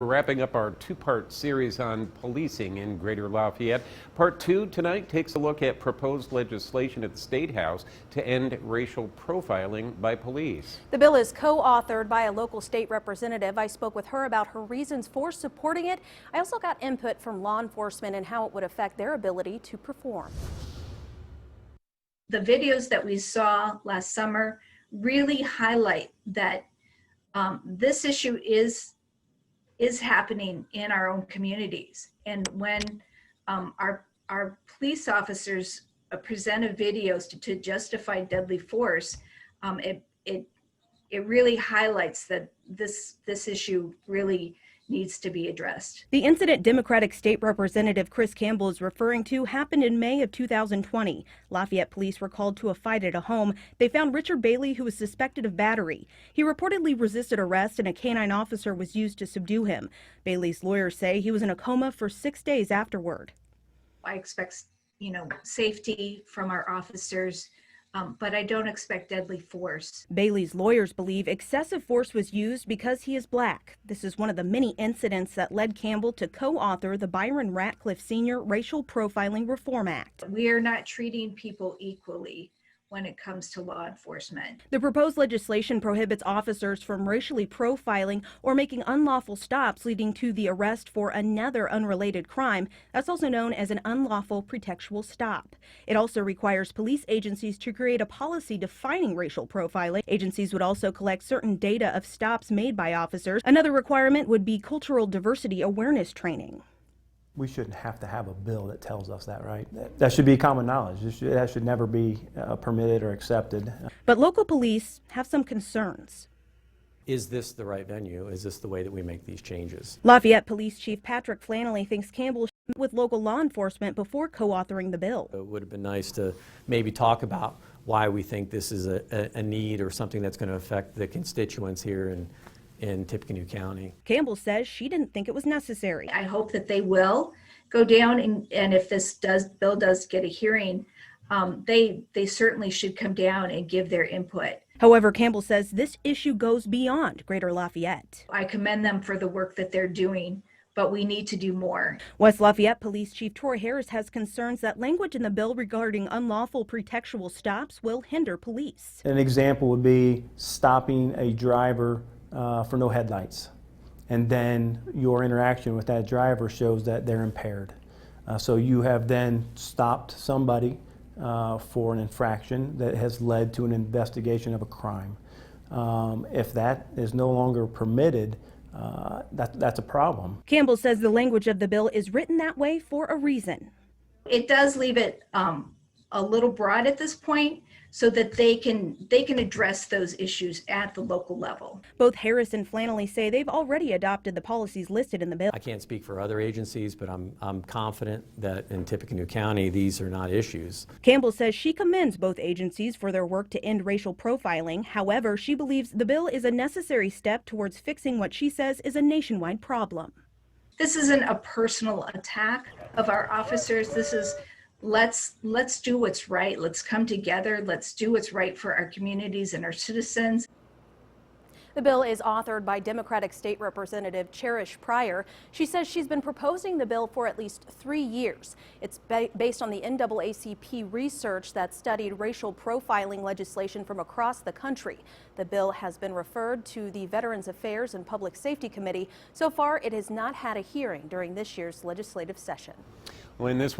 We're wrapping up our two-part series on policing in Greater Lafayette. Part 2 tonight takes a look at proposed legislation at the State House to end racial profiling by police. The bill is co-authored by a local state representative. I spoke with her about her reasons for supporting it. I also got input from law enforcement and how it would affect their ability to perform. The videos that we saw last summer really highlight that this issue is happening in our own communities. And when our police officers presented videos to justify deadly force, it really highlights that this issue really needs to be addressed. The incident Democratic State Representative Chris Campbell is referring to happened in May of 2020. Lafayette police were called to a fight at a home. They found Richard Bailey, who was suspected of battery. He reportedly resisted arrest and a canine officer was used to subdue him. Bailey's lawyers say he was in a coma for 6 days afterward. I expect, safety from our officers, but I don't expect deadly force. Bailey's lawyers believe excessive force was used because he is black. This is one of the many incidents that led Campbell to co-author the Byron Ratcliffe Sr. Racial Profiling Reform Act. We are not treating people equally when it comes to law enforcement. The proposed legislation prohibits officers from racially profiling or making unlawful stops leading to the arrest for another unrelated crime. That's also known as an unlawful pretextual stop. It also requires police agencies to create a policy defining racial profiling. Agencies would also collect certain data of stops made by officers. Another requirement would be cultural diversity awareness training. We shouldn't have to have a bill that tells us that, right? That should be common knowledge. That should never be permitted or accepted. But local police have some concerns. Is this the right venue? Is this the way that we make these changes? Lafayette Police Chief Patrick Flannelly thinks Campbell should meet with local law enforcement before co-authoring the bill. It would have been nice to maybe talk about why we think this is a need or something that's going to affect the constituents here in Tippecanoe County. Campbell says she didn't think it was necessary. I hope that they will go down and if this bill does get a hearing, they certainly should come down and give their input. However, Campbell says this issue goes beyond Greater Lafayette. I commend them for the work that they're doing, but we need to do more. West Lafayette Police Chief Troy Harris has concerns that language in the bill regarding unlawful pretextual stops will hinder police. An example would be stopping a driver for no headlights, and then your interaction with that driver shows that they're impaired. So you have then stopped somebody for an infraction that has led to an investigation of a crime. If that is no longer permitted, that's a problem. Campbell says the language of the bill is written that way for a reason. It does leave it a little broad at this point, so that they can address those issues at the local level. Both Harris and Flannelly say they've already adopted the policies listed in the bill. I can't speak for other agencies, but I'm confident that in Tippecanoe County these are not issues. Campbell says she commends both agencies for their work to end racial profiling. However, she believes the bill is a necessary step towards fixing what she says is a nationwide problem. This isn't a personal attack of our officers. This is let's do what's right. Let's come together. Let's do what's right for our communities and our citizens. The bill is authored by Democratic State Representative Cherish Pryor. She says she's been proposing the bill for at least 3 years. It's based on the NAACP research that studied racial profiling legislation from across the country. The bill has been referred to the Veterans Affairs and Public Safety Committee. So far, it has not had a hearing during this year's legislative session. Well, in this